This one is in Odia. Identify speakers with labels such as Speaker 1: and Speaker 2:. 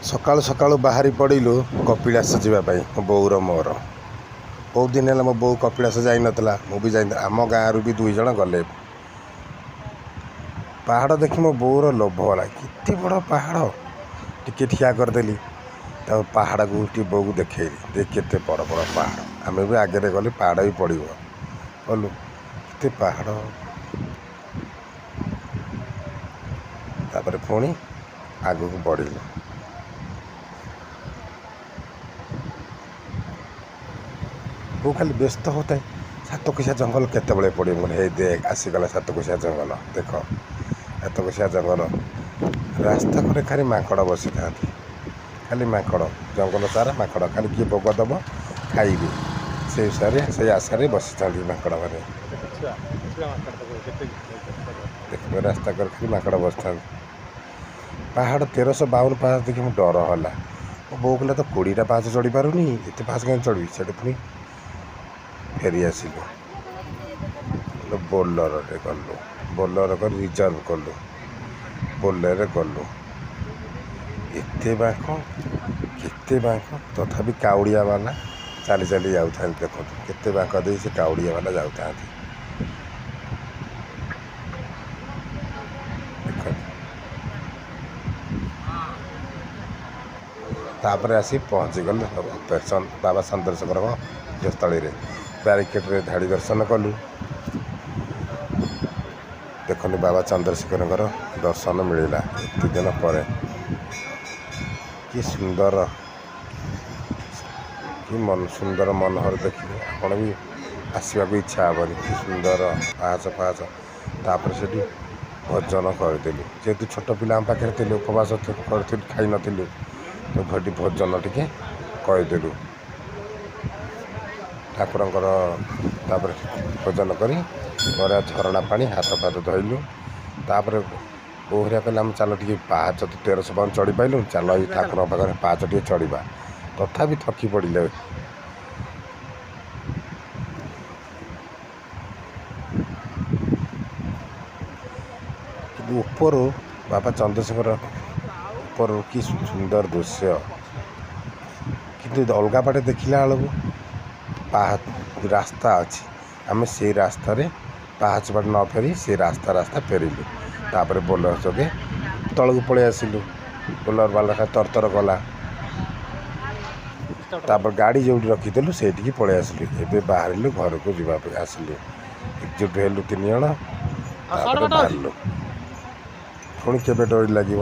Speaker 1: ସକାଳୁ ସକାଳୁ ବାହାରି ପଡ଼ିଲୁ କପିଳାସ ଯିବା ପାଇଁ ମୋ ବୋଉର ମୋର। ବହୁତ ଦିନ ହେଲା ମୋ ବୋଉ କପିଳାସ ଯାଇନଥିଲା, ମୁଁ ବି ଯାଇନଥିଲି। ଆମ ଗାଁରୁ ବି 2 ଜଣ ଗଲେ। ପାହାଡ଼ ଦେଖି ମୋ ବୋଉର ଲୋଭ ହେଲା, କେତେ ବଡ଼ ପାହାଡ଼। ଟିକେ ଠିଆ କରିଦେଲି, ତାକୁ ପାହାଡ଼କୁ ଟିକେ ବୋଉକୁ ଦେଖେଇଲି, ଦେଖ କେତେ ବଡ଼ ବଡ଼ ପାହାଡ଼। ଆମେ ବି ଆଗରେ ଗଲେ ପାହାଡ଼ ବି ପଡ଼ିବ। ଗଲୁ, କେତେ ପାହାଡ଼। ତାପରେ ପୁଣି ଆଗକୁ ବଢ଼ିଲୁ। ବୋଉ ଖାଲି ବ୍ୟସ୍ତ ହେଉଥାଏ, ସାତକୋଶିଆ ଜଙ୍ଗଲ କେତେବେଳେ ପଡ଼ିବ। ମାନେ ହେଇ ଦେଖ ଆସିଗଲା ସାତକୋଶିଆ ଜଙ୍ଗଲ, ଦେଖ ସାତକୋଶିଆ ଜଙ୍ଗଲ। ରାସ୍ତା କରେ ଖାଲି ମାଙ୍କଡ଼ ବସିଥାନ୍ତି, ଖାଲି ମାଙ୍କଡ଼, ଜଙ୍ଗଲ ସାରା ମାଙ୍କଡ଼। ଖାଲି କିଏ ଭୋଗ ଦେବ ଖାଇବେ, ସେଇ ଆଶାରେ ବସିଥାନ୍ତି ମାଙ୍କଡ଼ମାନେ। ଦେଖିବ ରାସ୍ତା କରେ ଖାଲି ମାଙ୍କଡ଼ ବସିଥାନ୍ତି। ପାହାଡ଼ 1352 ପାହାଚ ଦେଖି ମୁଁ ଡର ହେଲା। ମୋ ବୋଉ କହିଲା ତ 20ଟା ପାହାଚ ଚଢ଼ି ପାରୁନି, ଏତେ ପାହାଚ କେମିତି ଚଢ଼ିବି? ସେଠି ପୁଣି ଫେରି ଆସିଲୁ। ବୋଲେରୋରେ ଗଲୁ, ବୋଲେରୋ କରି ରିଜର୍ଭ କଲୁ, ବୋଲେରୋରେ ଗଲୁ। ଏତେ ବାଙ୍କ, କେତେ ବାଙ୍କ, ତଥାପି କାଉଡ଼ିଆ ବାଲା ଚାଲି ଚାଲି ଯାଉଥାନ୍ତି। ଦେଖନ୍ତୁ କେତେ ବାଙ୍କ ଦେଇ ସେ କାଉଡ଼ିଆ ବାଲା ଯାଉଥାନ୍ତି। ଦେଖନ୍ତୁ, ତାପରେ ଆସି ପହଞ୍ଚିଗଲୁ ବାବା ଚନ୍ଦ୍ରଶେଖରଙ୍କ ପୀଠସ୍ଥଳୀରେ। ବ୍ୟାରିକେଡ଼ରେ ଧାଡ଼ି ଦର୍ଶନ କଲୁ। ଦେଖନ୍ତୁ ବାବା ଚନ୍ଦ୍ରଶେଖରଙ୍କର ଦର୍ଶନ ମିଳିଲା ଏତେ ଦିନ ପରେ। କି ସୁନ୍ଦର, କି ସୁନ୍ଦର ମନୋହର ଦେଖିଲେ ଆପଣ ବି ଆସିବାକୁ ଇଚ୍ଛା ହେବନି। କି ସୁନ୍ଦର ପାହାଚ ପାହାଚ। ତାପରେ ସେଠି ଭୋଜନ କରିଦେଲୁ, ଯେହେତୁ ଛୋଟ ପିଲା ଆମ ପାଖରେ ଥିଲେ, ଉପବାସ କରିଥିଲୁ, ଖାଇନଥିଲୁ। ସେଠି ଭୋଜନ ଟିକେ କରିଦେଲୁ ଠାକୁରଙ୍କର। ତାପରେ ଭୋଜନ କରି ଘରେ ଝରଣା ପାଣି ହାତ ଫାତ ଧୋଇଲୁ। ତାପରେ ବୋଉ ହେରିକା କହିଲେ ଆମେ ଚାଲ ଟିକେ ପାହାଚ ତ 1352 ଚଢ଼ି ପାଇଲୁନି, ଚାଲ ଏଇ ଠାକୁରଙ୍କ ପାଖରେ ପାହାଚ ଟିକେ ଚଢ଼ିବା। ତଥାପି ଥକି ପଡ଼ିଲେ। କିନ୍ତୁ ଉପରୁ ବାବା ଚନ୍ଦ୍ରଶେଖର ଉପରୁ କି ସୁନ୍ଦର ଦୃଶ୍ୟ। କିନ୍ତୁ ଅଲଗା ବାଟେ ଦେଖିଲା ବେଳକୁ ରାସ୍ତା ଅଛି। ଆମେ ସେଇ ରାସ୍ତାରେ ପାହାଚ ବାଟେ ନ ଫେରି ସେ ରାସ୍ତା ଫେରିଲୁ। ତାପରେ ବୋଲେରୋ ଯୋଗେ ତଳକୁ ପଳେଇ ଆସିଲୁ। ବୋଲେରୋ ବାଲା ତରତର କଲା। ତାପରେ ଗାଡ଼ି ଯେଉଁଠି ରଖିଥିଲୁ ସେଇଠିକି ପଳେଇ ଆସିଲୁ। ଏବେ ବାହାରିଲୁ ଘରକୁ ଯିବା ପାଇଁ। ଆସିଲୁ, ଏକଜୁଟ ହେଲୁ 3 ଜଣ, ତାପରେ ବାହାରିଲୁ। ପୁଣି କେବେ ଡୋରି ଲାଗିବ?